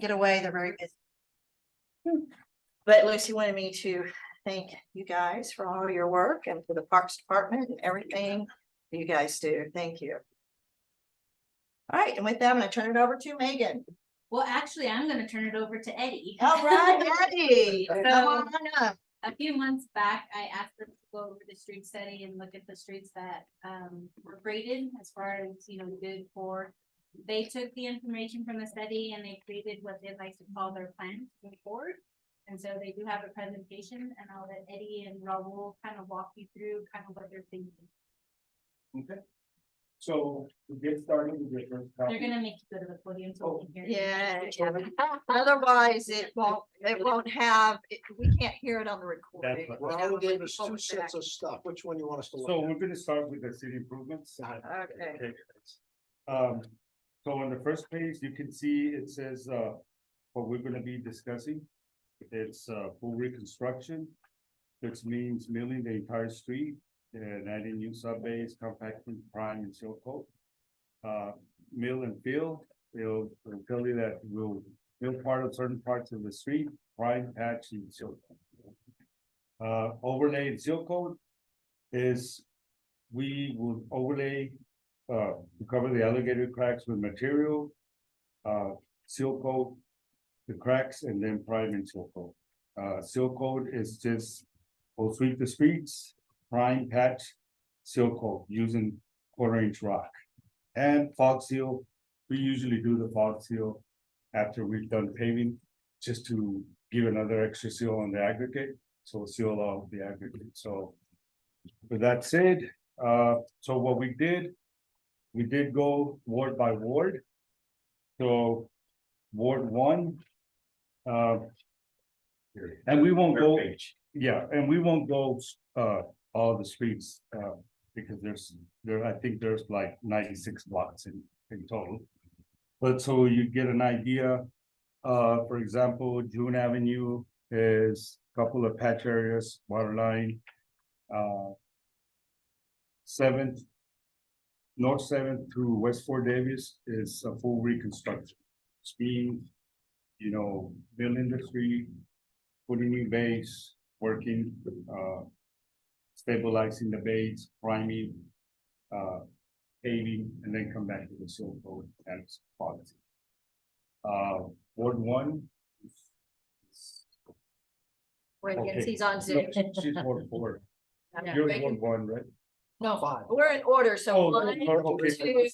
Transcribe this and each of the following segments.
get away. They're very busy. But Lucy wanted me to thank you guys for all your work and for the Parks Department and everything you guys do. Thank you. All right, and with that, I'm going to turn it over to Megan. Well, actually, I'm going to turn it over to Eddie. All right, Eddie. Come on up. A few months back, I asked them to go over the street study and look at the streets that were graded as far as, good for. They took the information from the study and they created what they like to call their plan to move forward. And so they do have a presentation, and I'll let Eddie and Raul kind of walk you through kind of what they're thinking. Okay. So to get started with your first copy. They're gonna make you go to the podium so we can hear. Yeah. Otherwise, it won't have. We can't hear it on the recording. That's Well, Raul gave us two sets of stuff. Which one you want us to look So at? we're gonna start with the city improvements. Okay. So on the first page, you can see it says, what we're gonna be discussing. It's, full reconstruction, which means milling the entire street and adding new sub-bays, compacting, prime and seal coat. Mill and fill, it'll tell you that we'll mill part of certain parts of the street, prime, patch and seal coat. Overlay and seal coat is, we will overlay to cover the alligator cracks with material, seal coat the cracks, and then prime and seal coat. Seal coat is just, we'll sweep the streets, prime, patch, seal coat using 1/4-inch rock. And fog seal, we usually do the fog seal after we've done paving, just to give another extra seal on the aggregate, so we'll seal all the aggregate. So with that said, so what we did go ward by ward. So Ward 1, and we won't go, yeah, and we won't go all the streets, because I think there's like 96 blocks in total. But so you get an idea, for example, June Avenue is a couple of patch areas, water line, 7th, North 7th through West Fort Davis is a full reconstruction. Speed, building the street, putting new base, working, stabilizing the base, priming, paving, and then come back to the seal coat and quality. Ward 1. Reagan, he's on Zoom. She's Ward 4. Yeah, You're Reagan. Ward 1, right? No, 5. we're in order, so Oh, 1, okay. 2,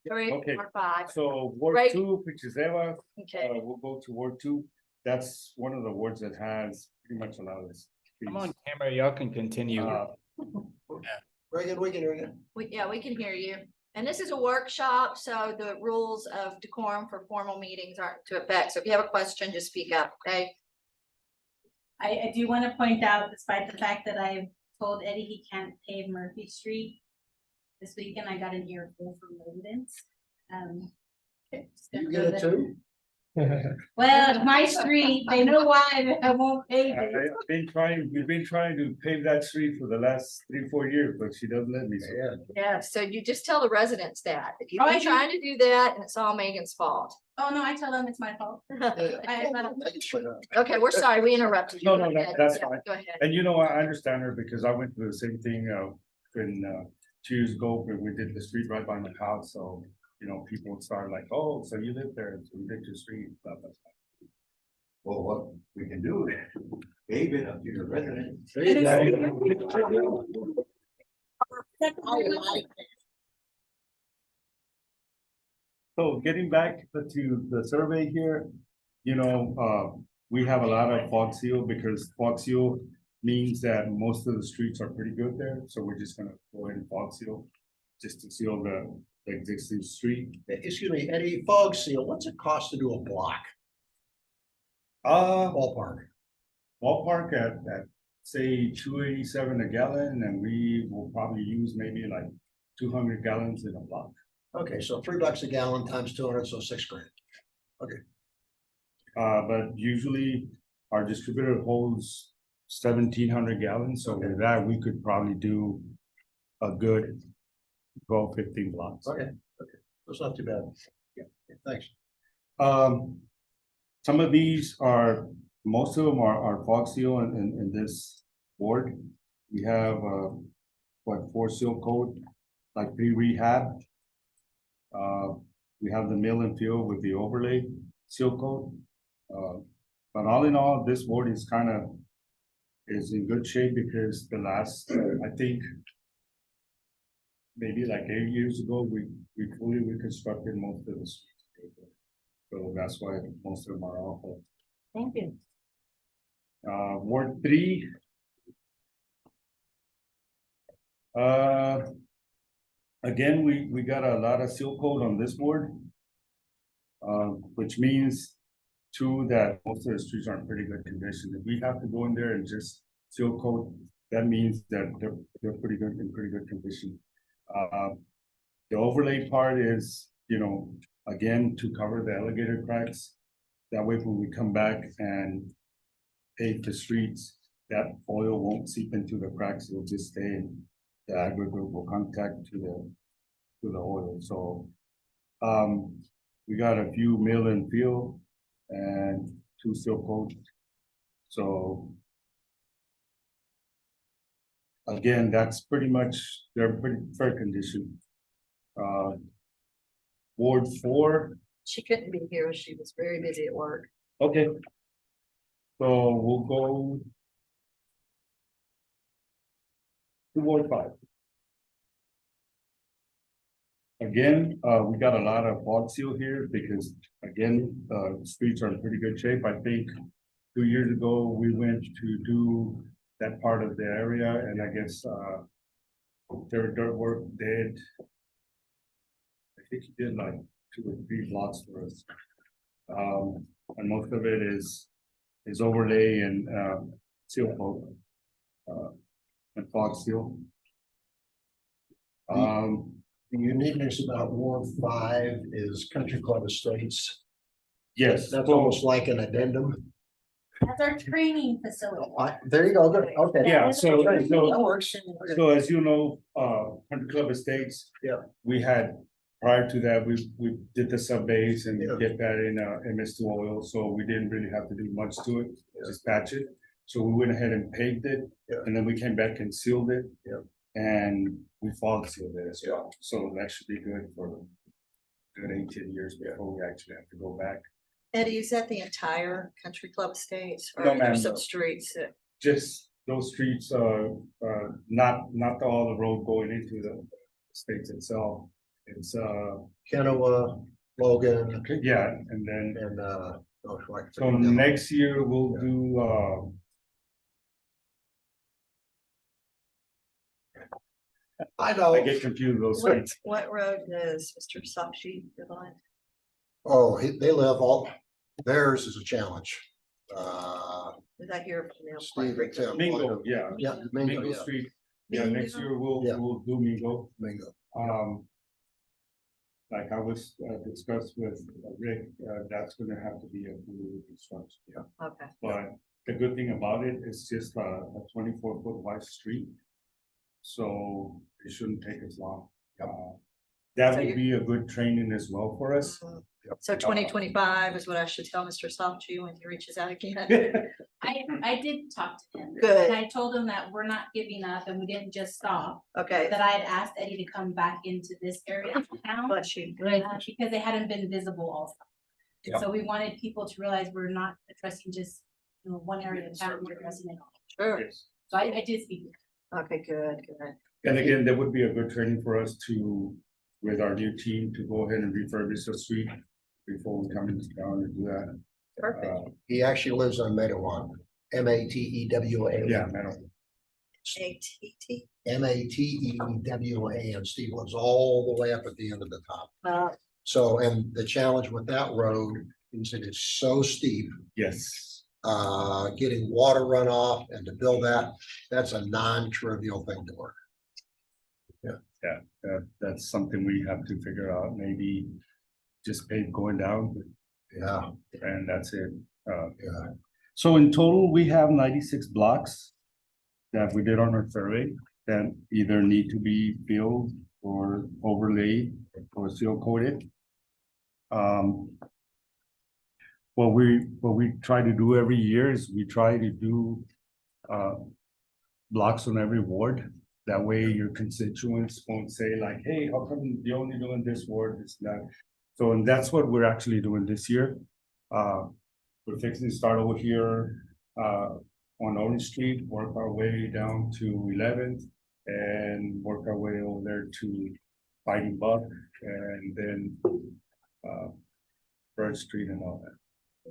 3, Okay. 4, 5. So Ward Right. 2, which is Eva, Okay. we'll go to Ward 2. That's one of the wards that has pretty much a lot of this. I'm on camera, y'all can continue. Reagan, we can hear you. We can hear you. And this is a workshop, so the rules of decorum for formal meetings aren't to effect. So if you have a question, just speak up, okay? I do want to point out, despite the fact that I've told Eddie he can't pave Murphy Street, this weekend I got an earful from residents. You get it too? Well, it's my street, they know why I won't pave it. We've been trying to pave that street for the last 3-4 years, but she doesn't let me. Yeah. Yeah, so you just tell the residents that. If you've Oh, I been do. trying to do that and it's all Megan's fault. Oh, no, I tell them it's my fault. Okay, we're sorry, we interrupted you. No, Go no, ahead. that's Yeah, fine. Go ahead. And I understand her because I went through the same thing when 2 years ago when we did the street right by my house. So, people would start like, oh, so you live there, so we did your street, blah, blah, blah. Well, what we can do is pave it up to your residents. So getting back to the survey here, we have a lot of fog seal because fog seal means that most of the streets are pretty good there. So we're just gonna go ahead and fog seal just to seal the existing street. Excuse me, Eddie, fog seal, what's it cost to do a block? Ballpark at say 287 a gallon, and we will probably use maybe like 200 gallons in a block. Okay, so $3 a gallon times 200, so $6,000. But usually our distributor holds 1,700 gallons, so with that, we could probably do a good 12-15 blocks. Okay, that's not too bad. Yeah, thanks. some of these are, most of them are fog seal in this ward. We have, 4 seal coat, like 3 rehab. We have the mill and field with the overlay seal coat. But all in all, this ward is is in good shape because the last, I think, maybe like 8 years ago, we fully reconstructed most of the streets. So that's why most of them are awful. Thank you. Ward 3. Again, we got a lot of seal coat on this ward. Which means too that most of the streets are in pretty good condition. If we have to go in there and just seal coat, that means that they're pretty good, in pretty good condition. The overlay part is, again, to cover the alligator cracks. That way, when we come back and pave the streets, that oil won't seep into the cracks, it'll just stay in. The aggregate will contact to the oil, so. We got a few mill and field and 2 seal coats. So. Again, that's pretty much, they're pretty fair condition. Ward 4. She couldn't be here. She was very busy at work. Okay. So we'll go. To Ward 5. Again, we got a lot of fog seal here because, again, streets are in pretty good shape. I think 2 years ago, we went to do that part of the area and I guess, their dirt work did. I think he did like 2 or 3 blocks for us. And most of it is overlay and, seal coat, and fog seal. The uniqueness about Ward 5 is Country Club Estates. Yes, That's so, almost like an addendum. That's our training facility. There you go, good, okay. yeah, so, That works. so as you know, Country Club Estates. Yeah. We had, prior to that, we did the sub base and Yeah. get that in, MS2 oil, so we didn't really have to do much to it, just patch it. So we went ahead and paved it. Yeah. And then we came back and sealed it. Yeah. And we fog sealed it as well, so that should be good for good 18 years before we actually have to go back. Eddie, is that the entire Country Club Estates? Or No, are there ma'am, some no. streets that, Just those streets, not all the road going into the states itself. It's, Kenowa, Logan, yeah, and then, and, so next year we'll do, I know. I get confused with those what, streets. what road does Mr. Sakshi live on? Oh, they live all, theirs is a challenge. Did I hear from them? Steve, it's, Mingo, yeah. Yeah, Mingo, Mingo yeah, Street, yeah, next Mingo? year we'll, Yeah. we'll do Mingo. Mingo. Like I was, discussed with Rick, that's gonna have to be a full reconstruction. Yeah. Okay, But the good thing about it is just a 24-foot wide street. So it shouldn't take as long. That So would you- be a good training as well for us. so 2025 is what I should tell Mr. Sakshi when he reaches out again. I did talk to him. Good. And I told him that we're not giving up and we didn't just stop, Okay, that I had asked Eddie to come back into this area of town. bless you. Because they hadn't been visible all Yeah. summer. So we wanted people to realize we're not addressing just, one area of town, we're addressing it all. Sure. Yes. So I did speak with him. Okay, good, good. And again, that would be a good training for us to, with our new team, to go ahead and refurbish the street before we come into town and do that. Perfect. He actually lives on Matewan, Matewa. Yeah, metal. ATT. Matewa, and Steve lives all the way up at the end of the top. So, and the challenge with that road is that it's so steep, Yes. getting water runoff and to build that's a non-trivial thing to work. That's something we have to figure out, maybe just pave going down Yeah, and that's it. yeah. So in total, we have 96 blocks that we did on our survey that either need to be filled or overlaid or seal coated. what we try to do every year is we try to do blocks on every ward. That way your constituents won't say like, hey, how come you're only doing this ward, this, that. So, and that's what we're actually doing this year. We're fixing to start over here on Orange Street, work our way down to 11th and work our way over there to Fighting Buck and then Bird Street and all that.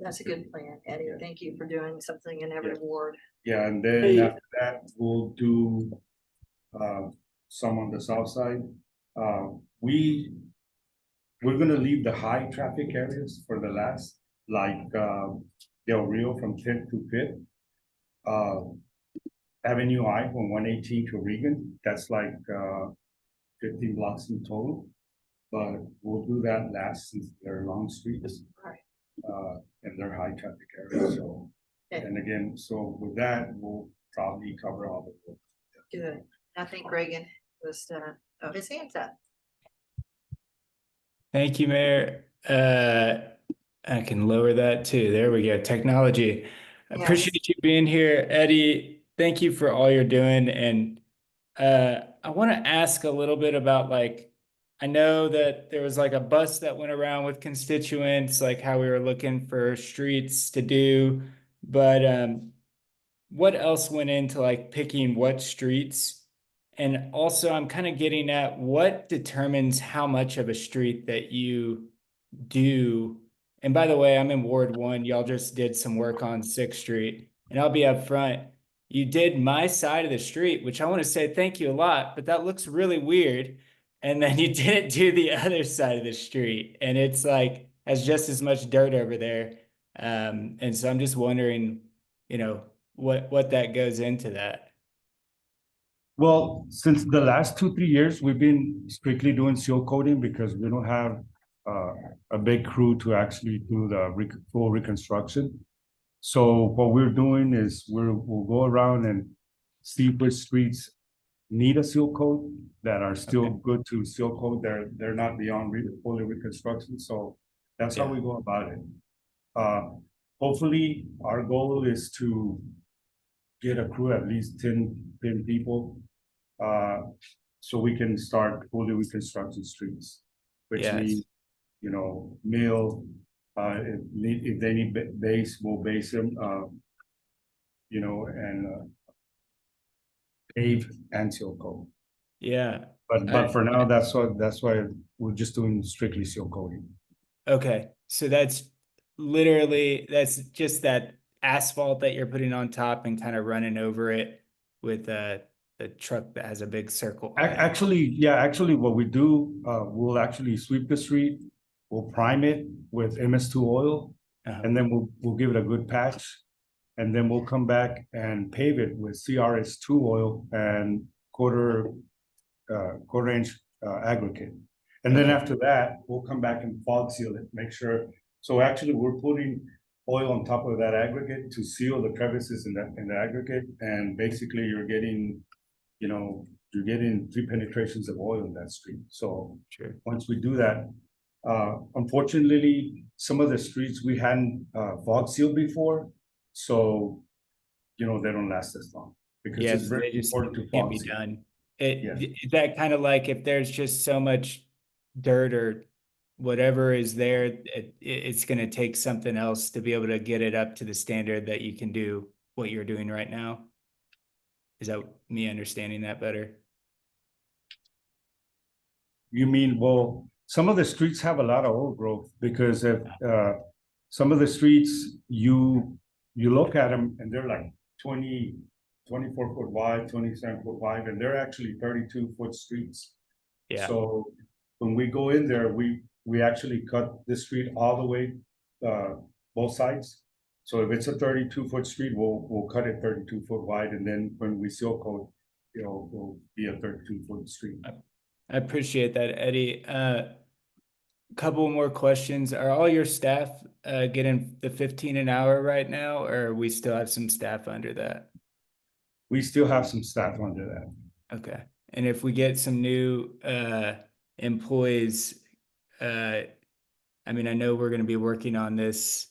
That's a good plan, Eddie. Thank you for doing something in every Yeah. ward. Yeah, and then after that, we'll do some on the south side. We're gonna leave the high traffic areas for the last, like Del Rio from 10th to 5th. Avenue I from 118 to Regan, that's like 15 blocks in total. But we'll do that last since they're long streets. Right. And they're high traffic areas, so. Okay. And again, so with that, we'll probably cover all of it. Good. I think Reagan was, oh, his hand's up. Thank you, Mayor. I can lower that too. There we go. Technology. I Yes. appreciate you being here, Eddie. Thank you for all you're doing. And I want to ask a little bit about like, I know that there was like a bus that went around with constituents, like how we were looking for streets to do, but what else went into like picking what streets? And also I'm kind of getting at what determines how much of a street that you do. And by the way, I'm in Ward 1. Y'all just did some work on 6th Street. And I'll be up front. You did my side of the street, which I want to say thank you a lot, but that looks really weird. And then you didn't do the other side of the street. And it's like has just as much dirt over there. And so I'm just wondering, you know, what that goes into that. Well, since the last 2-3 years, we've been strictly doing seal coating because we don't have a big crew to actually do the full reconstruction. So what we're doing is we'll go around and see which streets need a seal coat that are still good to seal coat. They're not beyond fully reconstruction. So that's how we go about it. Hopefully, our goal is to get a crew at least 10 people, so we can start fully reconstructing streets, which means, you know, mill, if they need base, we'll base them, you know, and pave and seal coat. Yeah. But for now, that's why we're just doing strictly seal coating. Okay, so that's just that asphalt that you're putting on top and kind of running over it with the truck that has a big circle. Actually, what we do, we'll actually sweep the street, we'll prime it with MS2 oil, and then we'll give it a good patch, and then we'll come back and pave it with CRS2 oil and quarter inch aggregate. And then after that, we'll come back and fog seal it, make sure. So actually, we're putting oil on top of that aggregate to seal the crevices in the aggregate, and basically you're getting 3 penetrations of oil in that street. So once we do that, unfortunately, some of the streets we hadn't fog sealed before, so they don't last as long because it's very important to fog seal. Done. Is that kind of like if there's just so much dirt or whatever is there, it's going to take something else to be able to get it up to the standard that you can do what you're doing right now? Is that me understanding that better? You mean, well, some of the streets have a lot of old growth because if some of the streets you look at them and they're like 24 foot wide, 27 foot wide, and they're actually 32-foot streets. Yeah. So when we go in there, we actually cut the street all the way, both sides. So if it's a 32-foot street, we'll cut it 32 foot wide, and then when we seal coat, it'll be a 32-foot street. I appreciate that, Eddie. Couple more questions. Are all your staff getting the 15 an hour right now, or we still have some staff under that? We still have some staff under that. Okay. And if we get some new employees, I mean, I know we're going to be working on this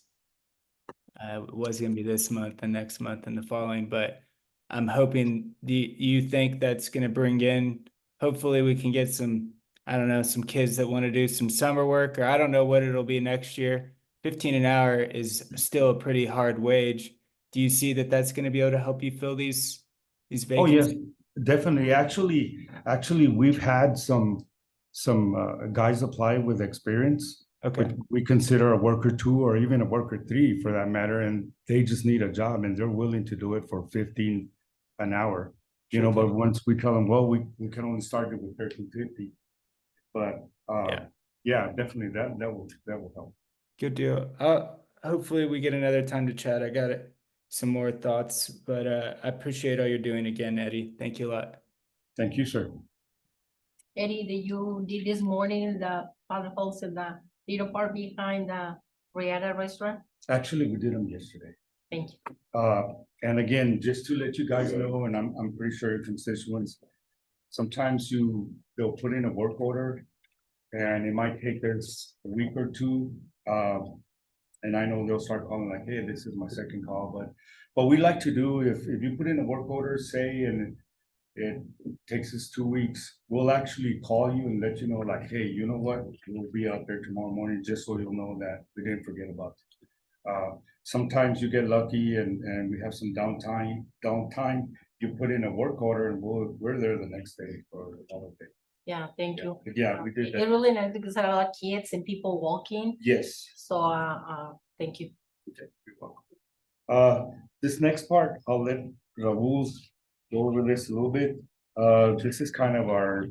It was gonna be this month and next month and the following, but I'm hoping, do you think that's gonna bring in, hopefully we can get some, I don't know, some kids that want to do some summer work, or I don't know what it'll be next year. 15 an hour is still a pretty hard wage. Do you see that that's gonna be able to help you fill these Oh, yes, vacancies? definitely. Actually, we've had some guys apply with experience. Okay, But we consider a worker two or even a worker three for that matter, and they just need a job and they're willing to do it for 15 an hour. You know, but once we tell them, well, we can only start it with 13.50. But Yeah. yeah, definitely that will help. good deal. Hopefully we get another time to chat. I got some more thoughts, but I appreciate all you're doing again, Eddie. Thank you a lot. Thank you, sir. Eddie, that you did this morning, the potholes in the little part behind the Riata restaurant? Actually, we did them yesterday. Thank you. And again, just to let you guys know, and I'm pretty sure your constituents, sometimes they'll put in a work order and it might take us a week or two. And I know they'll start calling like, hey, this is my second call, but we like to do, if you put in a work order, say, and it takes us 2 weeks, we'll actually call you and let you know, like, hey, you know what, we'll be out there tomorrow morning, just so you'll know that we didn't forget about it. Sometimes you get lucky and we have some downtime, you put in a work order and we're there the next day for all of it. Yeah, thank you. But yeah, we did It's that. really nice because there are a lot of kids and people walking, Yes. so, thank you. Okay, you're welcome. This next part, I'll let Raul go over this a little bit. This is kind of our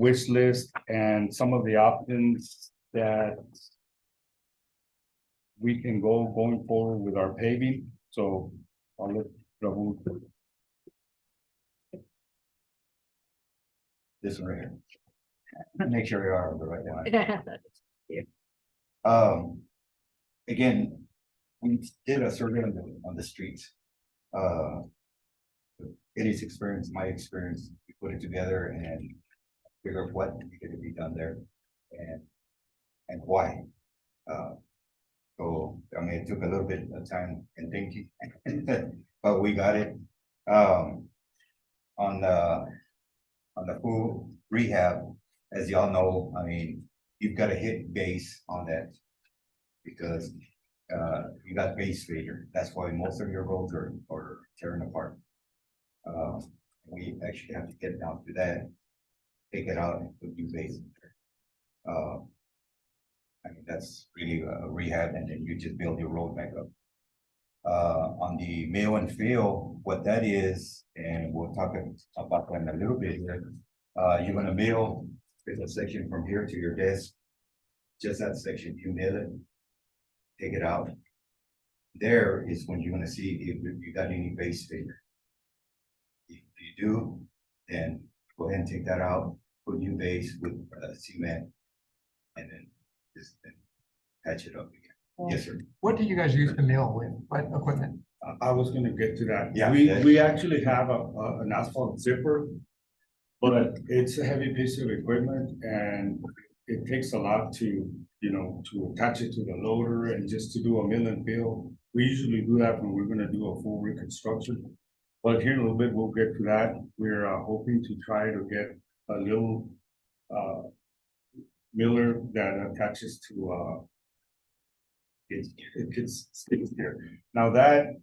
wish list and some of the options that we can going forward with our paving. So I'll let Raul. This one right here. Make sure we are on the right one. Again, we did a survey on the streets. Eddie's experience, my experience, we put it together and figure out what needed to be done there and why. So, I mean, it took a little bit of time and thinking, but we got it. On the pool rehab, as y'all know, I mean, you've got to hit base on that because you got base failure. That's why most of your roads are tearing apart. We actually have to get down to that, take it out and put new base in there. I mean, that's really a rehab, and then you just build your road back up. On the mill and fill, what that is, and we'll talk about that in a little bit here. You're gonna mill, there's a section from here to your desk. Just that section, you mill it, take it out. There is when you're gonna see if you got any base failure. If you do, then go ahead and take that out, put new base with cement, and then just patch it up again. Yes, sir. What do you guys use to mill with? What equipment? I was gonna get to that. Yeah. We actually have an asphalt zipper, but it's a heavy piece of equipment and it takes a lot to attach it to the loader and just to do a mill and fill. We usually do that when we're gonna do a full reconstruction. But here in a little bit, we'll get to that. We're hoping to try to get a little miller that attaches to it gets sticks there. Now that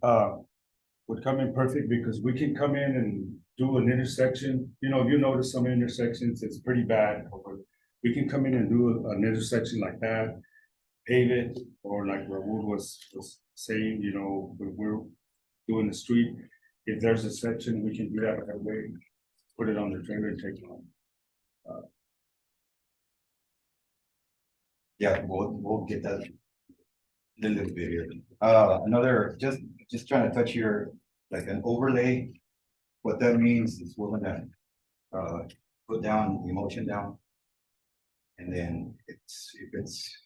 would come in perfect because we can come in and do an intersection. You know, you notice some intersections, it's pretty bad. We can come in and do an intersection like that, pave it, or like Raul was saying, you know, when we're doing the street, if there's a section, we can do that right away, put it on the trailer and take it on. Yeah, we'll get that a little bit here. Another, just trying to touch your, like an overlay. What that means is we're gonna put down emotion down. And then if it's,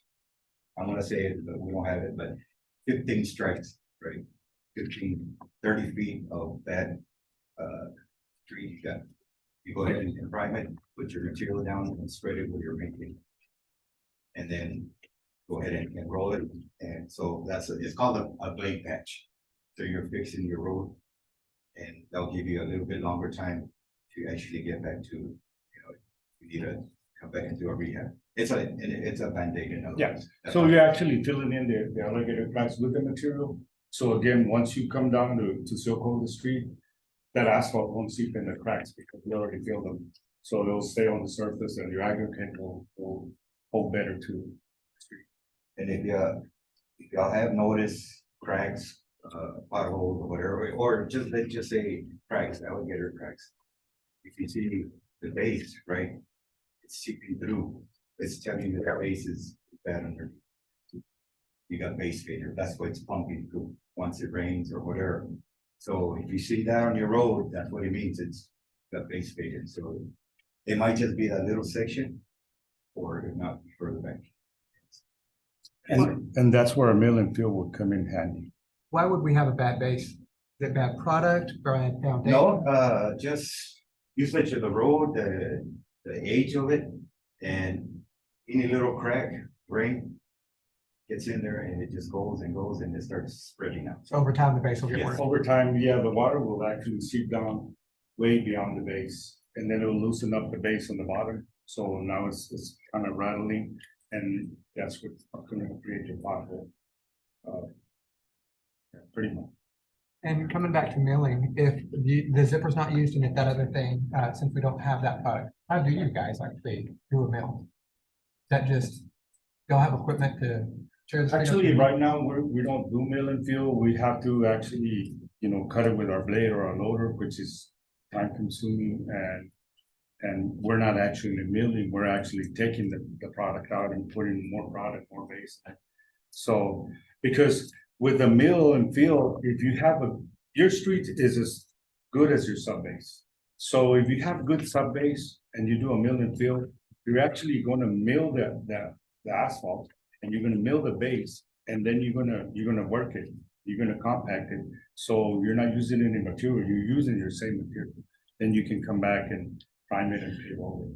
I'm gonna say it, but we don't have it, but 15 strikes, right? 30 feet of that street you go ahead and prime it, put your material down and spread it with your painting. And then go ahead and roll it. And so it's called a blade patch. So you're fixing your road. And that'll give you a little bit longer time to actually get back to, you need to come back into a rehab. It's a Band-Aid in other Yeah. words. So you're actually filling in the alligator cracks with the material. So again, once you come down to Silco, the street, that asphalt won't seep in the cracks because we already filled them. So it'll stay on the surface and your aggregate will hold better to the street. And if y'all have noticed cracks, potholes or whatever, or let's just say cracks, alligator cracks. If you see the base, right, it's seeping through, it's telling you that base is bad underneath. You got base failure, that's why it's pumping through once it rains or whatever. So if you see that on your road, that's what it means, it's got base failure, so it might just be that little section, or if not, further back. And that's where a mill and fill would come in handy. Why would we have a bad base? Is it bad product or a foundation? No, just usage of the road, the age of it, and any little crack, rain gets in there and it just goes and it starts spreading out. So over time, the base will get Yes. worse. Over time, yeah, the water will actually seep down way beyond the base, and then it'll loosen up the base on the bottom. So now it's kind of rattling, and that's what's going to create your pothole. Yeah, pretty much. And coming back to milling, if the zipper's not used and if that other thing, since we don't have that product, how do you guys actually do a mill? Is that just, y'all have equipment to tear this thing up? Actually, right now, we don't do mill and fill. We have to actually, cut it with our blade or our loader, which is time consuming, and we're not actually milling, we're actually taking the product out and putting more product, more base. So, because with the mill and fill, if you have your street is as good as your sub base. So if you have good sub base and you do a mill and fill, you're actually gonna mill the asphalt, and you're gonna mill the base, and then you're gonna work it, you're gonna compact it. So you're not using any material, you're using your same material. Then you can come back and prime it and pave over.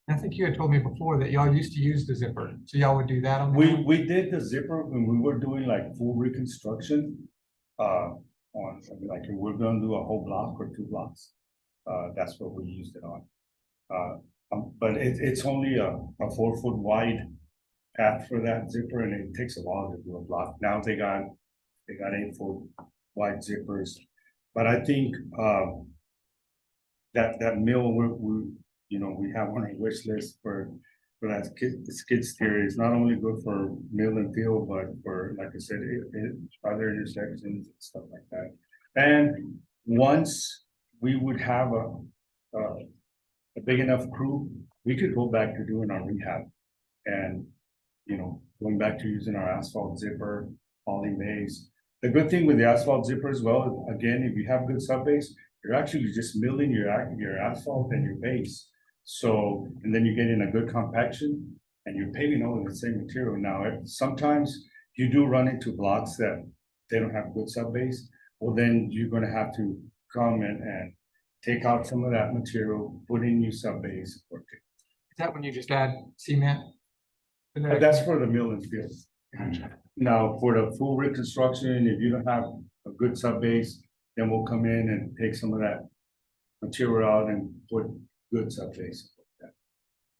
I think you had told me before that y'all used to use the zipper, so y'all would do that on the mill? We did the zipper when we were doing like full reconstruction. On like, if we're gonna do a whole block or 2 blocks. That's what we used it on. But it's only a 4-foot wide path for that zipper, and it takes a while to do a block. Now they got 8-foot wide zippers. But I think that mill we have on our wish list for that skid steer. Is not only good for mill and fill, but for, like I said, other intersections and stuff like that. And once we would have a big enough crew, we could go back to doing our rehab and, going back to using our asphalt zipper, hauling base. The good thing with the asphalt zipper as well, again, if you have good sub base, you're actually just milling your asphalt and your base. So, and then you're getting a good compaction and you're paving over the same material. Now, sometimes you do run into blocks that they don't have good sub base. Well, then you're gonna have to come and take out some of that material, put in new sub base. Is that when you just add cement? But that's for the mill and field. Now, for the full reconstruction, if you don't have a good sub base, then we'll come in and take some of that material out and put good sub base.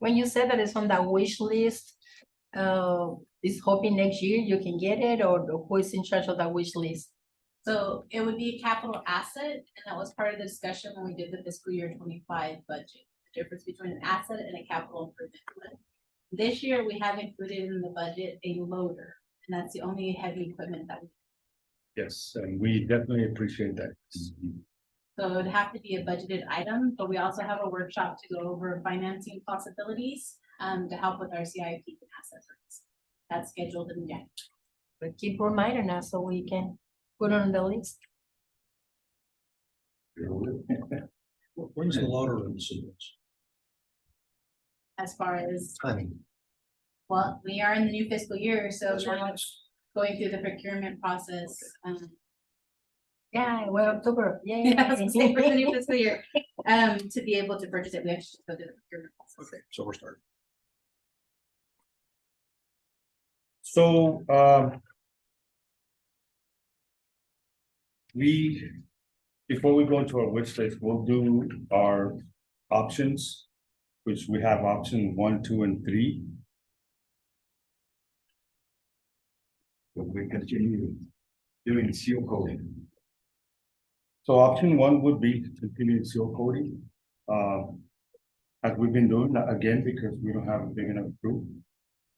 When you said that it's on the wish list, is hoping next year you can get it, or who is in charge of the wish list? So it would be a capital asset, and that was part of the discussion when we did the fiscal year 25 budget. The difference between an asset and a capital improvement fund. This year, we have included in the budget a loader, and that's the only heavy equipment that we. Yes, and we definitely appreciate that. So it would have to be a budgeted item, but we also have a workshop to go over financing possibilities, to help with our CIP and asset rates. That's scheduled in January. But keep reminding us so we can put it on the list. When's the loader in the sequence? As far as, Timing. well, we are in the new fiscal year, so now it's going through the procurement process. Yeah, well, October, yeah. Yeah, I was gonna say for the new fiscal year, to be able to purchase it, we have to go through the procurement process. Okay, so we're starting. So, before we go into our wish list, we'll do our options, which we have option 1, 2, and 3. So we continue doing seal coating. So option 1 would be to continue seal coating. As we've been doing again, because we don't have a big enough crew.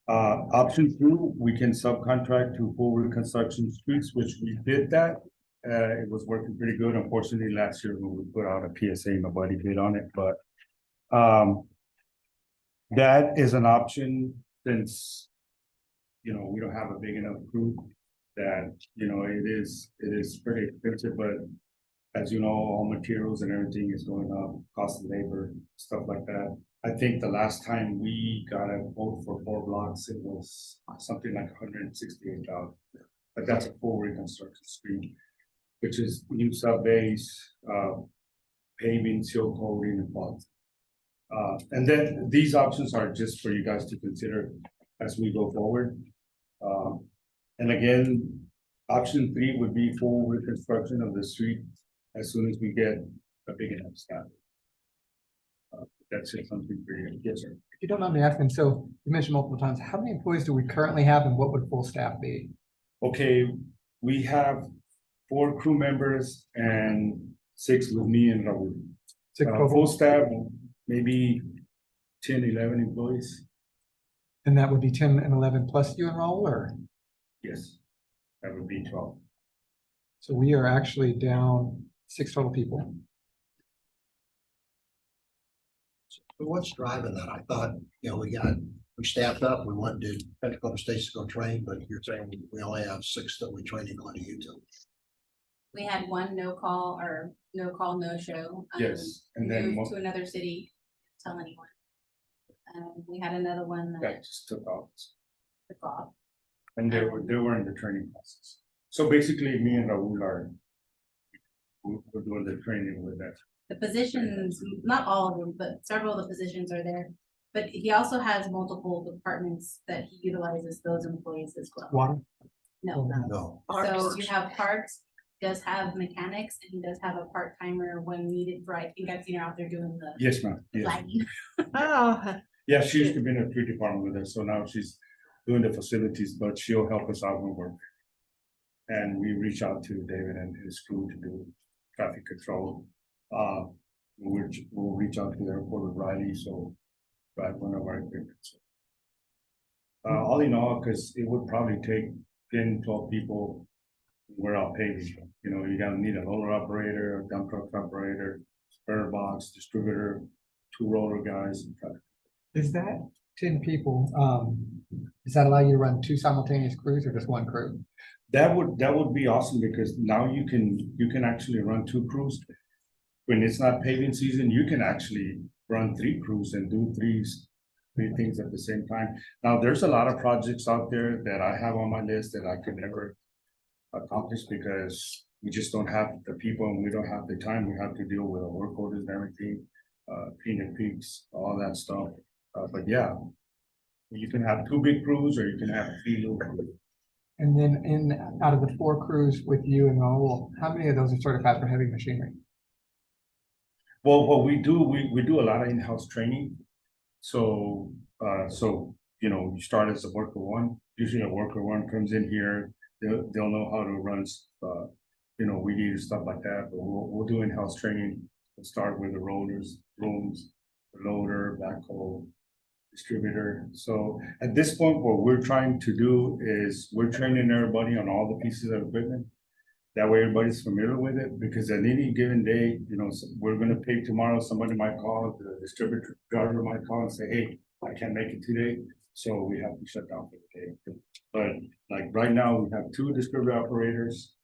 Option 2, we can subcontract to full reconstruction streets, which we did that. It was working pretty good. Unfortunately, last year when we put out a PSA, nobody bid on it, but that is an option since, you know, we don't have a big enough crew that, you know, it is pretty expensive, but as you know, all materials and everything is going up, cost of labor, stuff like that. I think the last time we got a quote for 4 blocks, it was something like $168,000. But that's a full reconstruction street, which is new sub base, paving, seal coating, and bonds. And then these options are just for you guys to consider as we go forward. And again, option 3 would be full reconstruction of the street as soon as we get a big enough staff. That's just something for you. Yes, sir. If you don't mind me asking, so you mentioned multiple times, how many employees do we currently have and what would full staff be? Okay, we have 4 crew members and 6 with me and Raul. Six Full total? staff, maybe 10, 11 employees. And that would be 10 and 11 plus you and Raul, or? Yes, that would be 12. So we are actually down 6 total people. So what's driving that? I thought, you know, we staffed up, we went to technical stations to go train, but you're saying we only have 6 that we training going to Utah. We had one no call, no show. Yes, and then moved to another city, tell anyone. We had another one that that just took off. took off. And they were in the training process. So basically, me and Raul we're doing the training with that. The positions, not all of them, but several of the positions are there. But he also has multiple departments that he utilizes those employees as well. Water? No, No. so you have parts, does have mechanics, and he does have a part-timer when needed, right? I think I've seen her out there doing the Yes, ma'am. Yes. flagging. Oh, Yeah, she used to be in the tree department with us, so now she's doing the facilities, but she'll help us out with work. And we reach out to David and his crew to do traffic control. We'll reach out to the airport with Riley, so drive one of our equipment. All in all, because it would probably take 10, 12 people. We're out paving, you know, you gotta need a loader operator, a dump truck operator, spare box, distributor, 2 roller guys. And traffic. Is that 10 people, does that allow you to run 2 simultaneous crews or just 1 crew? That would be awesome, because now you can actually run 2 crews. When it's not paving season, you can actually run 3 crews and do three things at the same time. Now, there's a lot of projects out there that I have on my list that I could never accomplish because we just don't have the people and we don't have the time. We have to deal with the work orders and everything, Peanut Peaks, all that stuff. But yeah, you can have 2 big crews or you can have 3 little crews. And then out of the 4 crews with you and Raul, how many of those are certified for heavy machinery? Well, what we do, we do a lot of in-house training. So, you know, you start as a worker 1, usually a worker 1 comes in here, they'll know how to run, you know, weed eater, stuff like that, but we'll do in-house training. We'll start with the rollers, rooms, the loader, backhoe, distributor. So at this point, what we're trying to do is we're training everybody on all the pieces of equipment. That way everybody's familiar with it, because at any given day, you know, we're gonna pay tomorrow, somebody might call, the distributor driver might call and say, hey, I can't make it today, so we have to shut down for the day. But like right now, we have 2 distributor operators,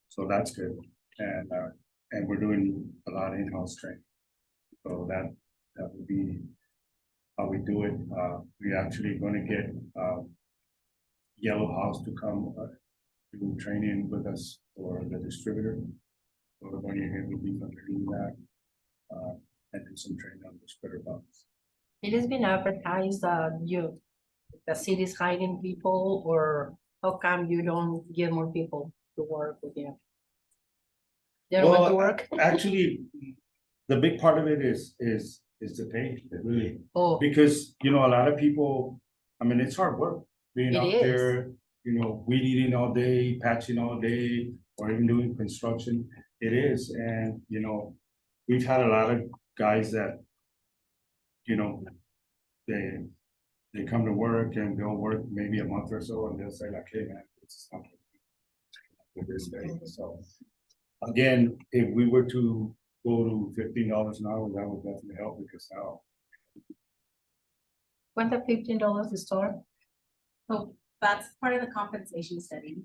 so that's good. And we're doing a lot of in-house training. So that would be how we do it. We're actually gonna get Yellow House to come do training with us for the distributor. So we're going ahead will be doing that and do some training on the splitter box. It has been advertised, The city's hiring people, or how come you don't get more people to work with you? They don't want to Well, work? actually, the big part of it is the pay, really. Oh, Because, you know, a lot of people, I mean, it's hard work being It out is. there, you know, weed eating all day, patching all day, or even doing construction. It is, and, you know, we've had a lot of guys that, you know, they come to work and they'll work maybe a month or so and they'll say like, hey, man, it's not with this day, so. Again, if we were to go to $15 an hour, that would definitely help because now. when the $15 to start? So that's part of the compensation study.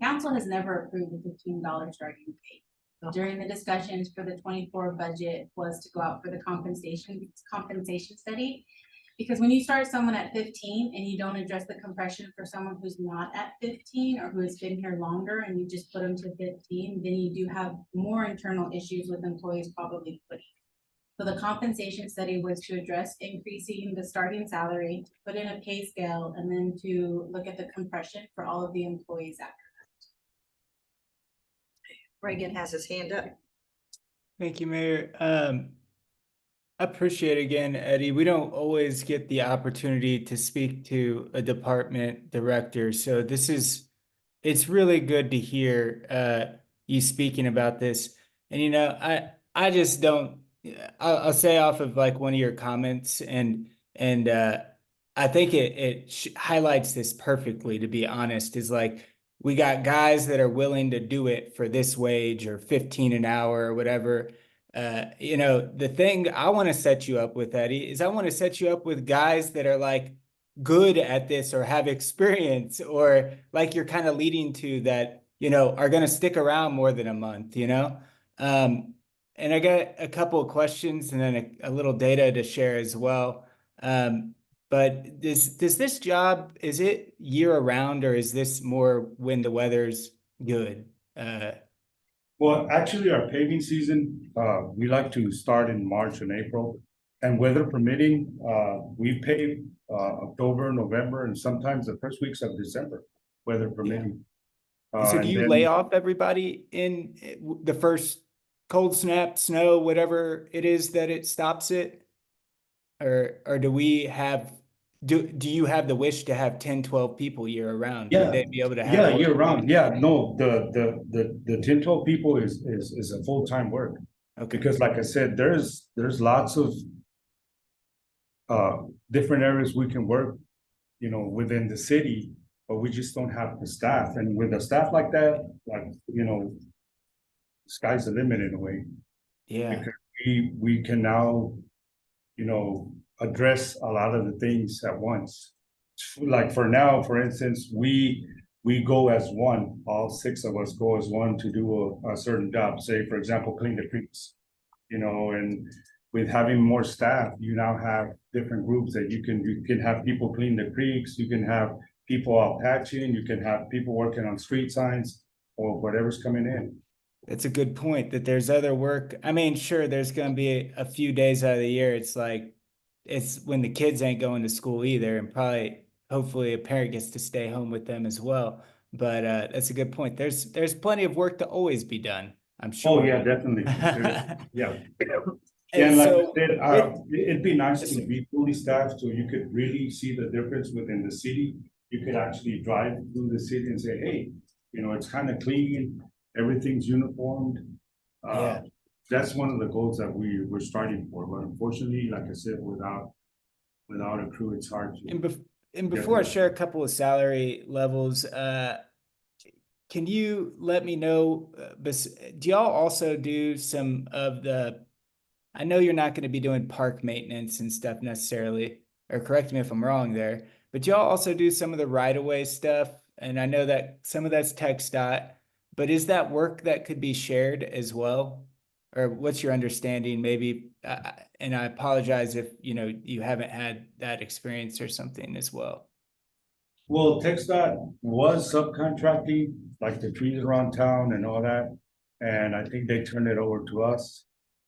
Council has never approved the $15 starting pay. Oh. During the discussions for the 24 budget was to go out for the compensation study. Because when you start someone at 15 and you don't address the compression for someone who's not at 15 or who has been here longer and you just put them to 15, then you do have more internal issues with employees probably quitting. So the compensation study was to address increasing the starting salary, to put in a pay scale, and then to look at the compression for all of the employees after. Reagan has his hand up. Thank you, Mayor. I appreciate again, Eddie. We don't always get the opportunity to speak to a department director. So it's really good to hear you speaking about this. And you know, I just don't, I'll say off of like one of your comments and I think it highlights this perfectly, to be honest, is like, we got guys that are willing to do it for this wage or 15 an hour or whatever. You know, the thing I want to set you up with, Eddie, is I want to set you up with guys that are like good at this or have experience, or like you're kind of leading to that, you know, are going to stick around more than a month, you know? And I got a couple of questions and then a little data to share as well. But does this job, is it year round or is this more when the weather's good? Well, actually, our paving season, we like to start in March and April. And weather permitting, we pave October, November, and sometimes the first weeks of December, weather permitting. So do and you then- lay off everybody in the first cold snap, snow, whatever it is that it stops it? Or do we have, do you have the wish to have 10, 12 people year round? Yeah. Would they be able to have? Yeah, more? year round, yeah, no, the 10, 12 people is a full-time work. Okay, Because like I said, there's lots of different areas we can work, you know, within the city, but we just don't have the staff. And with a staff like that, like, you know, sky's the limit in a way. yeah, Because we can now, you know, address a lot of the things at once. Like for now, for instance, we go as one, all 6 of us go as one to do a certain job, say, for example, clean the creeks. You know, and with having more staff, you now have different groups that you can have people clean the creeks, you can have people out patching, you can have people working on street signs or whatever's coming in. that's a good point, that there's other work. I mean, sure, there's gonna be a few days out of the year, it's like, it's when the kids ain't going to school either, and probably, hopefully a parent gets to stay home with them as well. But that's a good point. There's plenty of work to always be done, I'm sure. Oh, yeah, definitely. Yeah. And And like I so, said, it'd be nice to be fully staffed so you could really see the difference within the city. You could actually drive through the city and say, hey, you know, it's kind of clean, everything's uniformed. Yeah. That's one of the goals that we're starting for, but unfortunately, like I said, without a crew, it's hard to. And before I share a couple of salary levels, can you let me know, do y'all also do some of the, I know you're not gonna be doing park maintenance and stuff necessarily, or correct me if I'm wrong there, but y'all also do some of the right-of-way stuff, and I know that some of that's TxDOT, but is that work that could be shared as well? Or what's your understanding, maybe, and I apologize if, you know, you haven't had that experience or something as well. Well, TxDOT was subcontracting, like the trees around town and all that, and I think they turned it over to us.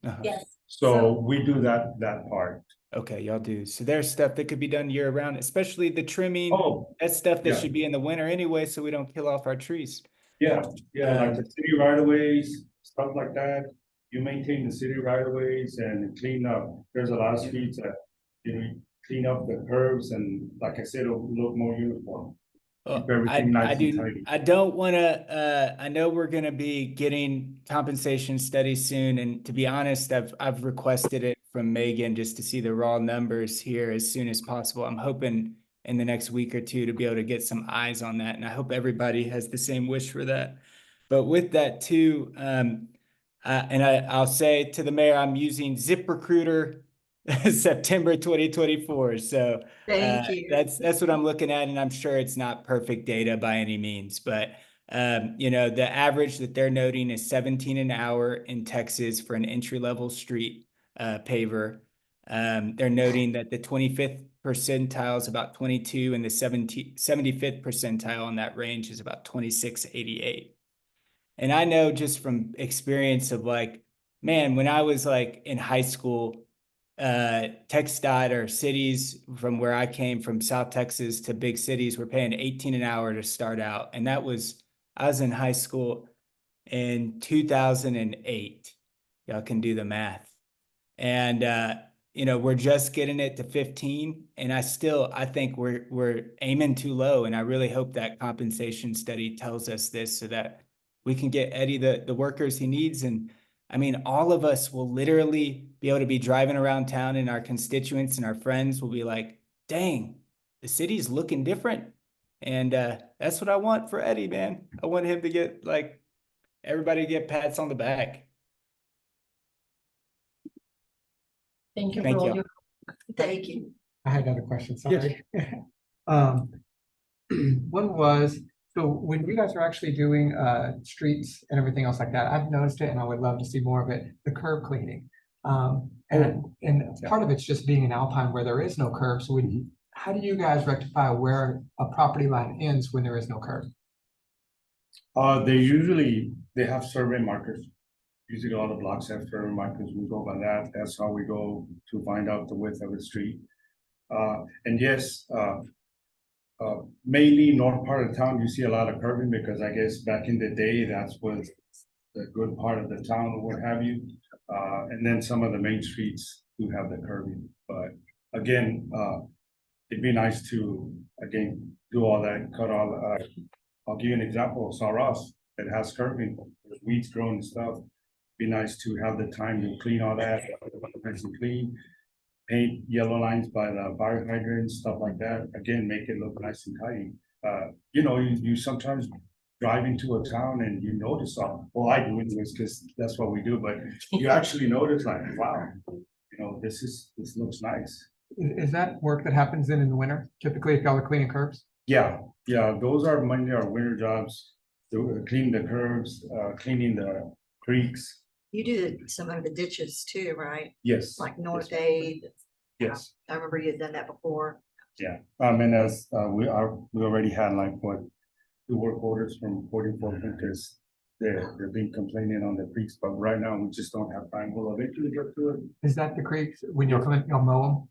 Uh-huh. Yes. So we do that part. Okay, y'all do. So there's stuff that could be done year round, especially the trimming. Oh, That's stuff that yeah. should be in the winter anyway, so we don't kill off our trees. yeah, like Um, the city right of ways, stuff like that. You maintain the city right of ways and clean up. There's a lot of streets that, clean up the curves and like I said, it'll look more uniform. Keep everything nice and tidy. I don't wanna, I know we're gonna be getting compensation studies soon, and to be honest, I've requested it from Megan just to see the raw numbers here as soon as possible. I'm hoping in the next week or two to be able to get some eyes on that, and I hope everybody has the same wish for that. But with that too, I'll say to the mayor, I'm using ZipRecruiter September 2024. So Thank you. that's what I'm looking at, and I'm sure it's not perfect data by any means, but the average that they're noting is 17 an hour in Texas for an entry-level street paver. They're noting that the 25th percentile is about 22, and the 75th percentile on that range is about 26.88. And I know just from experience of like, man, when I was like in high school, TxDOT or cities from where I came from, South Texas to big cities, were paying 18 an hour to start out. And I was in high school in 2008. Y'all can do the math. And, we're just getting it to 15. And I think we're aiming too low. And I really hope that compensation study tells us this so that we can get Eddie the workers he needs. And I mean, all of us will literally be able to be driving around town, and our constituents and our friends will be like, dang, the city's looking different. And that's what I want for Eddie, man. I want him to get like, everybody to get pats on the back. Thank you. Thank for all you. your- Thank you. I had another question, sorry. One was, so when you guys are actually doing streets and everything else like that, I've noticed it and I would love to see more of it, the curb cleaning. And part of it's just being in Alpine where there is no curb, so how do you guys rectify where a property line ends when there is no curb? They have survey markers. Usually all the blocks have survey markers. We go by that. That's how we go to find out the width of the street. And yes, mainly north part of town, you see a lot of curbing because I guess back in the day, that's was the good part of the town or what have you. And then some of the main streets do have the curbing, but again, it'd be nice to, again, do all that, cut all, I'll give you an example, Saw Ross, that has curbing, there's weeds growing and stuff. Be nice to have the time to clean all that, nice and clean. Paint yellow lines by the fire hydrants, stuff like that. Again, make it look nice and tidy. You sometimes drive into a town and you notice, well, I do this because that's what we do, but you actually notice like, wow, this looks nice. Is that work that happens in the winter, typically if y'all are cleaning curbs? Yeah, those are mainly our winter jobs. To clean the curbs, cleaning the creeks. You do some of the ditches too, right? Yes. Like North Aid. Yes. I remember you had done that before. Yeah, and as we already had like what 2 work orders from 44 because they've been complaining on the creeks, but right now we just don't have time. We'll eventually get to it. Is that the creeks, when you're coming, you'll mow them?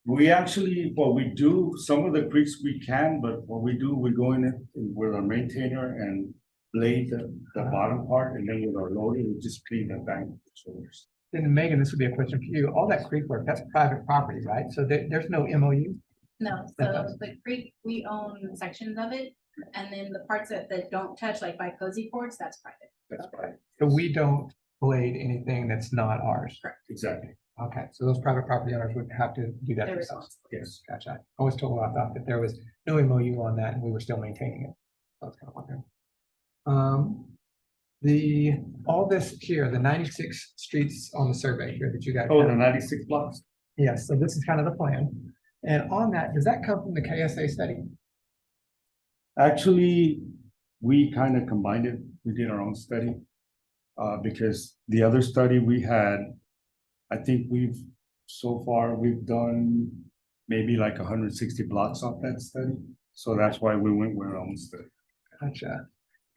We actually, what we do, some of the creeks we can, but what we do, we go in it with our maintainer and blade the bottom part, and then with our loader, we just clean the bank shoulders. Then Megan, this would be a question for you. All that creek work, that's private property, right? So there's no MOU? No, so the creek, we own sections of it, and then the parts that don't touch, like by Cozy Ports, that's private. That's right. So we don't blade anything that's not ours? Exactly. Okay, so those private property owners would have to do that They're themselves? Yes. Gotcha. I was told, I thought that there was no MOU on that and we were still maintaining it. So I was kind of wondering. All this here, the 96 streets on the survey here that you got. Oh, the 96 blocks. Yes, so this is kind of the plan. And on that, does that come from the KSA study? Actually, we kind of combined it. We did our own study. Because the other study we had, I think so far we've done maybe like 160 blocks off that study. So that's why we went with our own study. Gotcha.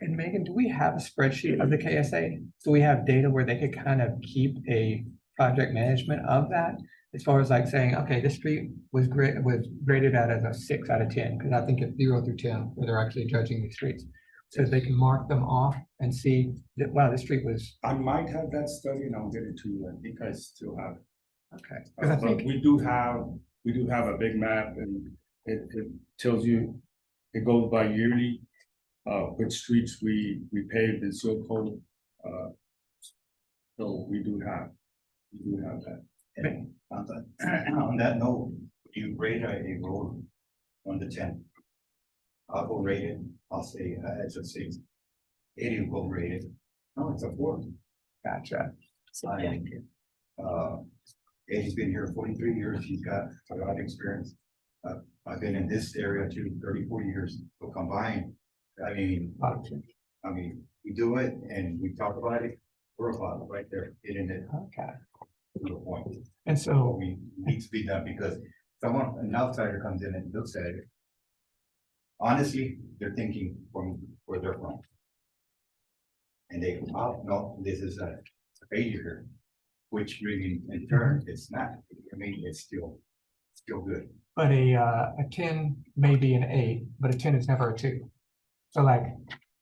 And Megan, do we have a spreadsheet of the KSA? So we have data where they could kind of keep a project management of that as far as like saying, okay, this street was graded at as a 6 out of 10, because I think it's 0 through 10, where they're actually judging these streets. So they can mark them off and see that, wow, this street was, I might have that study and I'll get it to you. I think I still have it. okay. Because I But think, we do have a big map and it tells you, it goes by yearly, which streets we paved in seal coat. So we do have that. And on that note, you rate a road 1 to 10. I'll go rate it, I'll say, it's a 6. Eddie will rate it, no, it's a 4. gotcha. Eddie's been here 43 years, he's got a lot of experience. I've been in this area too, 34 years, so combined, I mean, we do it and we talk about it, we're about it right there, getting it Okay. to the point. And So so, we need to be done because someone, an outsider comes in and looks at it. Honestly, they're thinking from where they're from. And they go, oh, no, this is a failure here, which really in turn, it's not. I mean, it's still good. but a 10 may be an 8, but a 10 is never a 2. So like,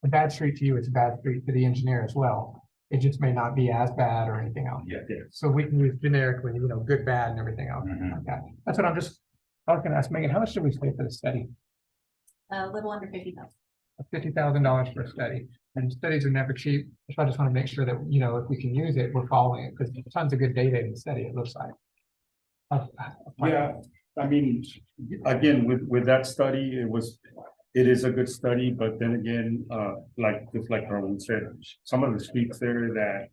a bad street to you is a bad street to the engineer as well. It just may not be as bad or anything else. Yeah. So we can use generically, good, bad, and everything else. Mhm. Okay, that's what I was gonna ask Megan, how much did we pay for the study? A little under 50,000. $50,000 for a study, and studies are never cheap. So I just want to make sure that, if we can use it, we're following it, because there's tons of good data in the study, it looks like. Yeah, I mean, again, with that study, it is a good study, but then again, just like Erwin said, some of the streets there that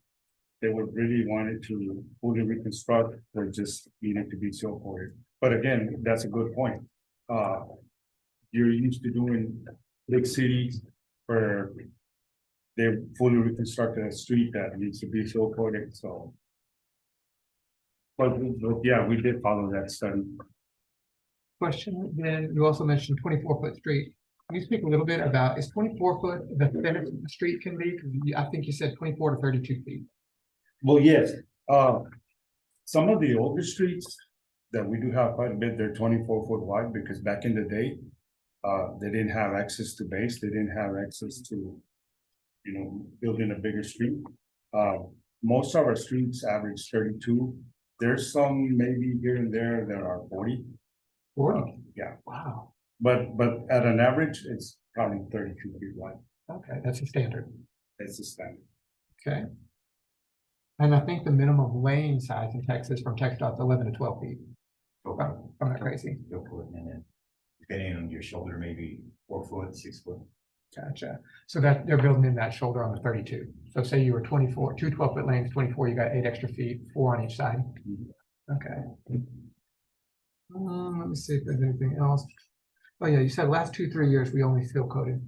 they would really wanted to fully reconstruct or just needed to be seal coated. But again, that's a good point. You're used to doing big cities where they fully reconstructed a street that needs to be seal coated, so. But yeah, we did follow that study. Question, then you also mentioned 24-foot street. Can you speak a little bit about, is 24 foot the thinnest the street can be? Because I think you said 24 to 32 feet. Well, yes, some of the older streets that we do have quite a bit, they're 24-foot wide, because back in the day, they didn't have access to base, they didn't have access to, building a bigger street. Most of our streets average 32. There's some maybe here and there that are 40. 40? Yeah, Wow, but at an average, it's probably 32 feet wide. okay, that's a standard. That's the standard. Okay. And I think the minimum lane size in Texas from TxDOT is 11 to 12 feet. So, If I'm not crazy. you'll put it in it. Depending on your shoulder, maybe 4 foot, 6 foot. Gotcha. So that they're building in that shoulder on the 32. So say you were 24, 2 12-foot lanes, 24, you got 8 extra feet, 4 on each side. Okay. Let me see if there's anything else. Oh yeah, you said last 2-3 years, we only seal coated.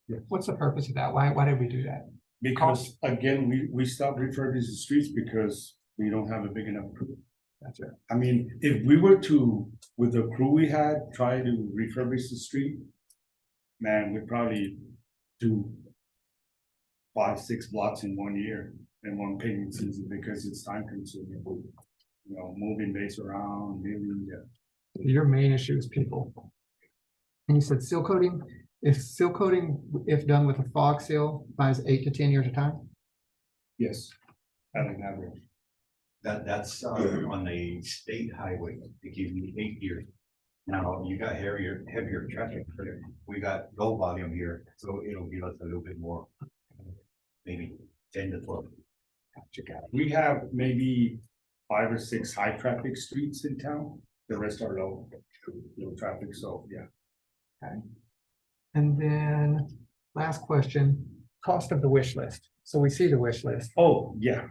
Yeah. What's the purpose of that? Why did we do that? Because again, we stopped refurbishing the streets because we don't have a big enough crew. Gotcha. I mean, if we were to, with the crew we had, try to refurbish the street, man, we'd probably do 5-6 blocks in 1 year, in one paving season, because it's time consuming. Moving base around, moving, Your main issue is people. And you said seal coating, if done with a fog seal, buys 8 to 10 years of time? yes, at an average. That's on the state highway, they give you 8 years. Now, you got heavier traffic, we got low volume here, so it'll give us a little bit more. Maybe 10 to 12. We have maybe 5 or 6 high traffic streets in town, the rest are low traffic, so yeah. Okay. And then last question, cost of the wish list. So we see the wish list. Oh, yeah.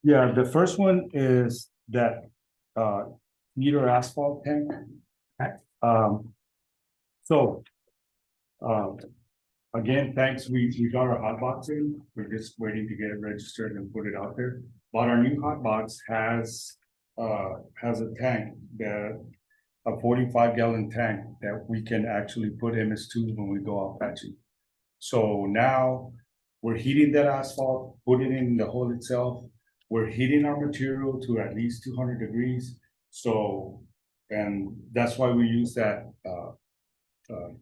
Yeah, the first one is that meter asphalt tank. Okay. So again, thanks, we got our hot box in, we're just waiting to get it registered and put it out there. But our new hot box has a tank that, a 45-gallon tank that we can actually put MS2 when we go out patching. So now we're heating that asphalt, putting it in the hole itself. We're heating our material to at least 200 degrees. So, and that's why we use that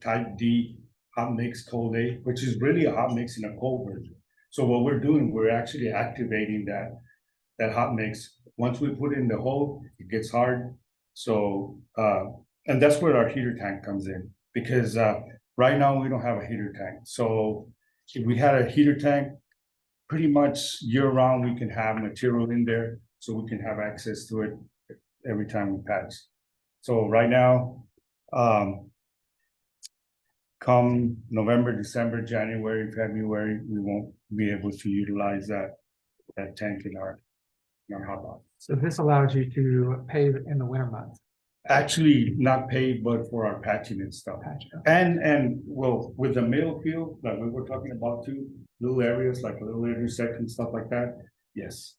type D hot mix cold A, which is really a hot mix in a cold version. So what we're doing, we're actually activating that hot mix. Once we put it in the hole, it gets hard. So, and that's where our heater tank comes in, because right now we don't have a heater tank. So if we had a heater tank, pretty much year round, we can have material in there, so we can have access to it every time we patch. So right now, come November, December, January, February, we won't be able to utilize that tank in our hot box. So this allows you to pave in the winter months. Actually, not paid, but for our patching and stuff. And well, with the middle field, like we were talking about too, little areas like little intersections, stuff like that, yes.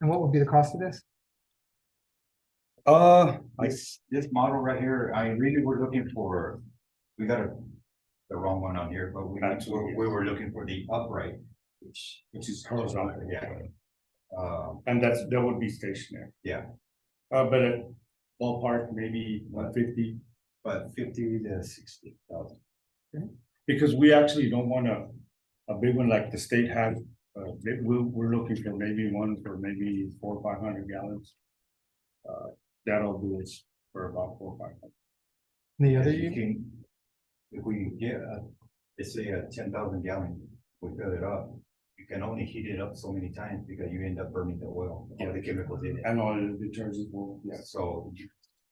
And what would be the cost of this? This model right here, I really were looking for, we got the wrong one on here, but we were looking for the upright, which is horizontal. Yeah. And that would be stationary. Yeah. But at ballpark, maybe 150. But 50 to 60,000. Because we actually don't want a big one like the state had. We're looking for maybe one for maybe 400 or 500 gallons. That'll do us for about 400 or 500. The other If you can, if we get let's say a 10,000 gallon, we fill it up, you can only heat it up so many times because you end up burning the oil or the chemicals in it. And all the detergents will, yeah. So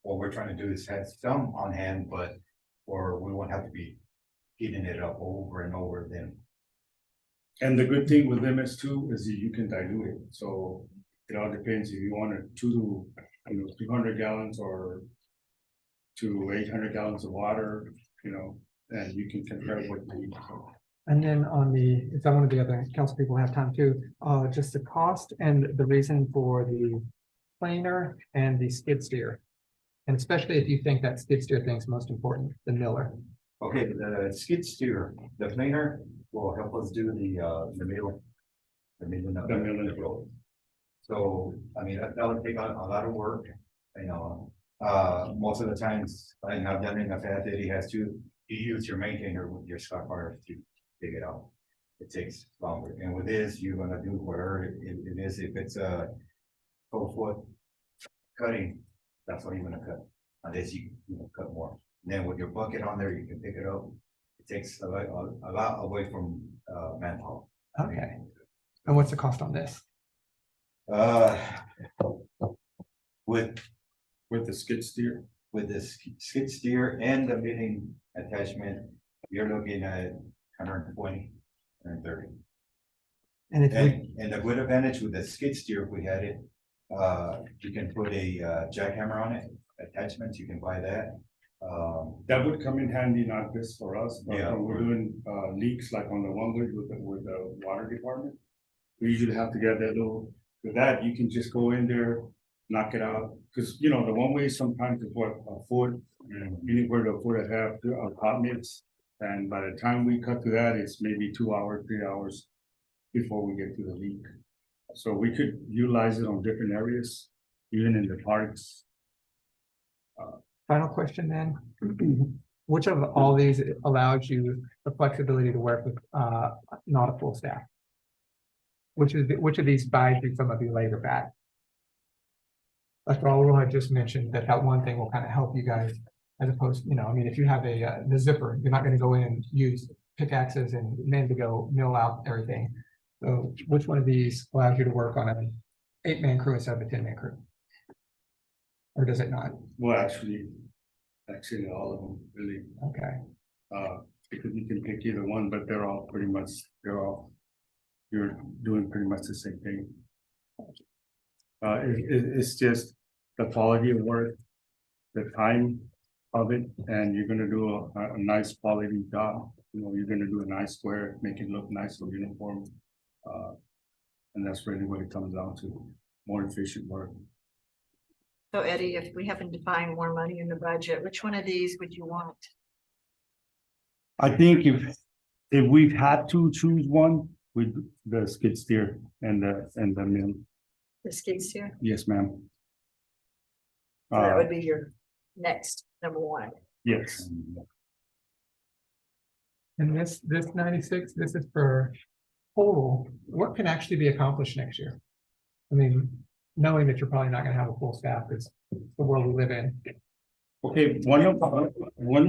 what we're trying to do is have some on hand, but, or we won't have to be heating it up over and over then. And the good thing with MS2 is that you can dilute it. So it all depends if you want it 200 gallons or to 800 gallons of water, and you can compare what you need. And then on the, if one of the other council people have time too, just the cost and the reason for the planer and the skid steer. And especially if you think that skid steer thing's most important, the miller. Okay, the skid steer, the planer will help us do the middle. The middle of the road. So, I mean, that would take a lot of work, most of the times, and I've done it in the past, Eddie has to, you use your maintainer with your stock car to dig it out. It takes longer, and with this, you're gonna do whatever it is, if it's a 12-foot cutting, that's what you're gonna cut, unless you cut more. And then with your bucket on there, you can pick it up. It takes a lot away from manpower. Okay. And what's the cost on this? With the skid steer. With the skid steer and the milling attachment, you're looking at 120, 130. And if we, And the good advantage with the skid steer, if we had it, you can put a jackhammer on it, attachments, you can buy that. That would come in handy, not just for us, but Yeah. when we're doing leaks like on the one way with the water department. We usually have to get that little, with that, you can just go in there, knock it out, because the one way sometimes is what, a foot, anywhere to a foot and a half of hot mix. And by the time we cut to that, it's maybe 2 hours, 3 hours before we get to the leak. So we could utilize it on different areas, even in the parks. final question then. Which of all these allows you the flexibility to work with not a full staff? Which of these buys you some of your labor back? Like Raul had just mentioned, that one thing will kind of help you guys as opposed, I mean, if you have the zipper, you're not going to go in and use pickaxes and men to go mill out everything. So which one of these allows you to work on an 8-man crew instead of a 10-man crew? Or does it not? Well, actually all of them really, Okay. because you can pick either one, but you're doing pretty much the same thing. It's just the quality of work, the time of it, and you're gonna do a nice quality job. You're gonna do a nice square, make it look nice or uniform. And that's really what it comes down to, more efficient work. So Eddie, if we happen to find more money in the budget, which one of these would you want? I think if we've had to choose one, with the skid steer and the mill, The skid steer, yes, ma'am. so that would be your next number one. Yes, And this 96, this is for total, what can actually be accomplished next year? I mean, knowing that you're probably not gonna have a full staff is the world we live in. okay, one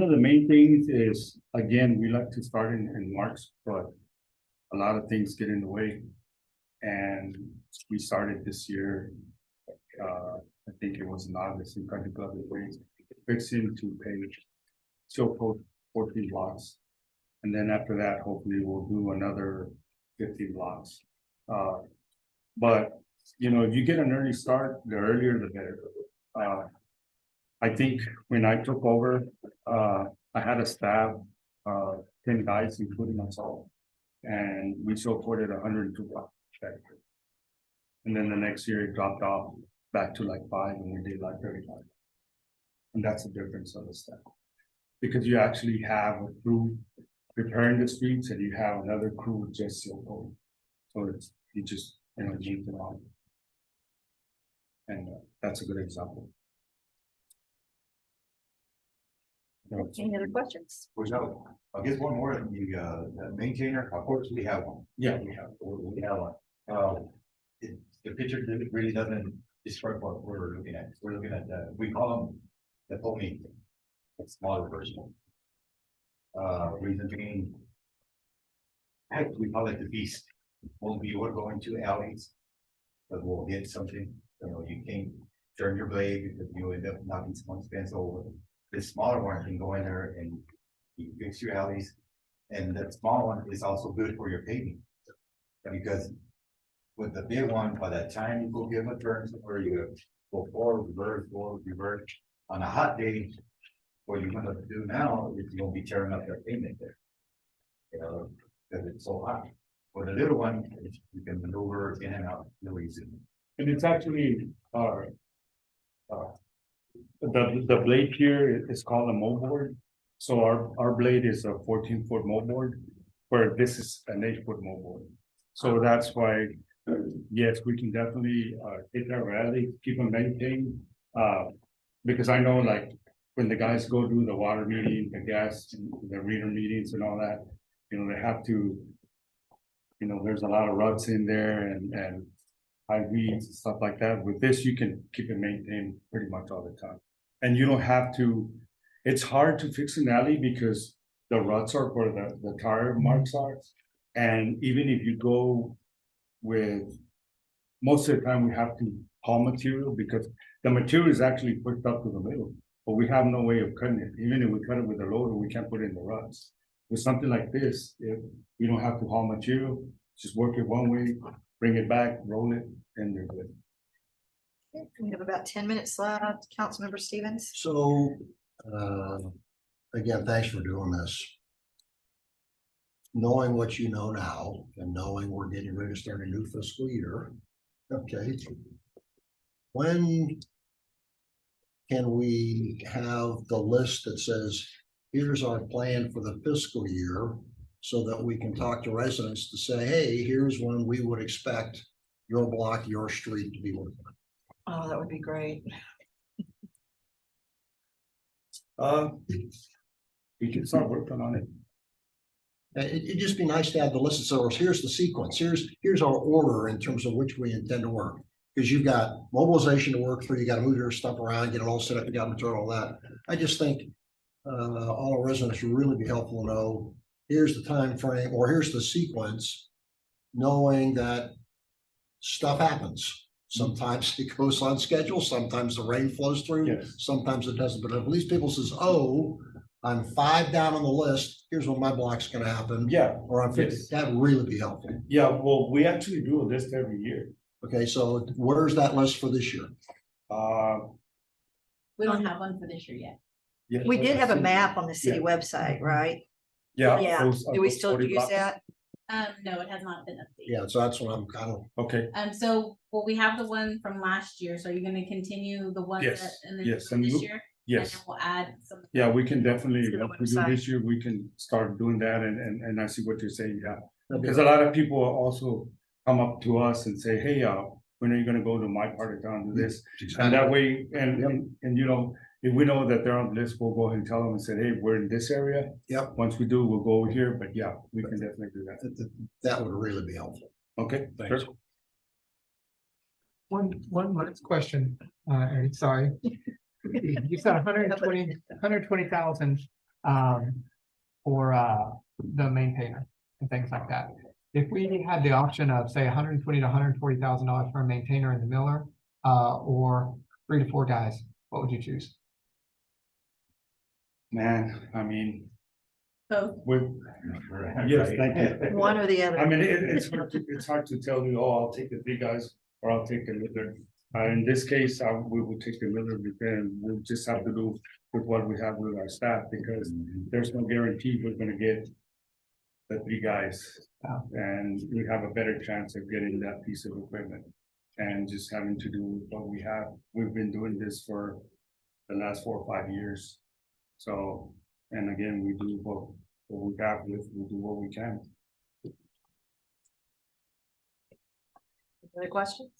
of the main things is, again, we like to start in March, but a lot of things get in the way. And we started this year, I think it was in August, in Country Club, fixing to pay still 14 blocks. And then after that, hopefully we'll do another 50 blocks. But, you know, if you get an early start, the earlier the better. I think when I took over, I had a staff, 10 guys, including myself. And we supported 102 blocks. And then the next year it dropped off back to like 5, and we did like 35. And that's the difference of the staff. Because you actually have a crew preparing the streets, and you have another crew just seal coating. So it's, you just, you know, move it on. And that's a good example. Any other questions? Which I'll get one more, the maintainer, of course, we have one. Yeah, we have. We have one. The picture really doesn't describe what we're looking at. We're looking at we call them the pony, a smaller version. Reason being, heck, we call it the beast. We're going to alleys, but we'll hit something, you know, you can't turn your blade because you end up knocking someone's fence over. The smaller one can go in there and you fix your alleys. And that small one is also good for your paving. Because with the big one, by that time you go give them a turn where you go forward, reverse, on a hot day, what you're gonna do now is you're gonna be tearing up that pavement there. You know, because it's so hot. For the little one, you can maneuver in and out really easy. And it's actually the blade here is called a moldboard. So our blade is a 14-foot moldboard, where this is an 8-foot moldboard. So that's why, yes, we can definitely take that rally, keep them maintained. Because I know, like, when the guys go do the water meeting, the gas, the reader meetings and all that, you know, they have to, you know, there's a lot of ruts in there and high weeds and stuff like that. With this, you can keep it maintained pretty much all the time. And you don't have to, it's hard to fix an alley because the ruts are where the tire marks are. And even if you go with, most of the time we have to haul material because the material is actually pushed up to the middle, but we have no way of cutting it. Even if we cut it with a loader, we can't put it in the ruts. With something like this, if you don't have to haul material, just work it one way, bring it back, roll it, and you're good. Okay, we have about 10 minutes left. Councilmember Stevens. So, again, thanks for doing this. Knowing what you know now and knowing we're getting ready to start a new fiscal year, okay. When can we have the list that says, here's our plan for the fiscal year, so that we can talk to residents to say, hey, here's when we would expect your block, your street to be working. Oh, that would be great. We can start working on it. It'd just be nice to have the list of sellers. Here's the sequence. Here's our order in terms of which we intend to work. Because you've got mobilization to work through, you gotta move your stuff around, get it all set up, you got material, all that. I just think all our residents would really be helpful to know, here's the time frame, or here's the sequence, knowing that stuff happens. Sometimes it goes on schedule, sometimes the rain flows through, Yes. sometimes it doesn't, but if at least people says, oh, I'm 5 down on the list, here's when my block's gonna happen. Yeah, Or I'm 50, Yes. that'd really be helpful. yeah, well, we actually do a list every year. Okay, so where's that list for this year? We don't have one for this year yet. Yeah, We did have a so- map on the city website, right? Yeah. Yeah. those- Do we those still 40 use blocks. that? No, it has not been updated. Yeah, so that's what I'm kind of, Okay, So, well, we have the one from last year, so you're gonna continue the one that, yes, and then yes, for and this look, year? Yes. then we'll add some. Yeah, we can definitely, To the if we do website. this year, we can start doing that and I see what you're saying, yeah. That'd be Because a lot of people also come up to us and say, hey, when are you gonna go to my part of town, do this? And that way, and you know, if we know that they're on the list, we'll go ahead and tell them and say, hey, we're in this area. Yep. Once we do, we'll go over here, but yeah, we can definitely do that. That would really be helpful. Okay, Thanks. sure. One last question, Eddie, sorry. You said 120,000, for, the maintainer and things like that. If we had the option of, say, $120,000 to $140,000 for a maintainer in the Miller, or 3 to 4 guys, what would you choose? Man, I mean, So with, yes, thank you. one or the other. I mean, it's hard to tell you, oh, I'll take the 3 guys or I'll take the Miller. In this case, we will take the Miller, and we'll just have to do with what we have with our staff, because there's no guarantee we're gonna get the 3 guys. Yeah. And we have a better chance of getting that piece of equipment and just having to do what we have. We've been doing this for the last 4 or 5 years. So, and again, we do what we have with, we do what we can. Other questions?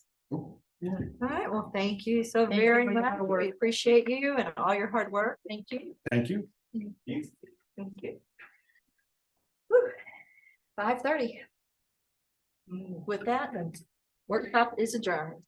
Yeah. All right, well, thank you so Thank you very for your much. hard work. We appreciate you and all your hard work. Thank you. Thank you. Thank you. 5:30. With that, workshop is adjourned.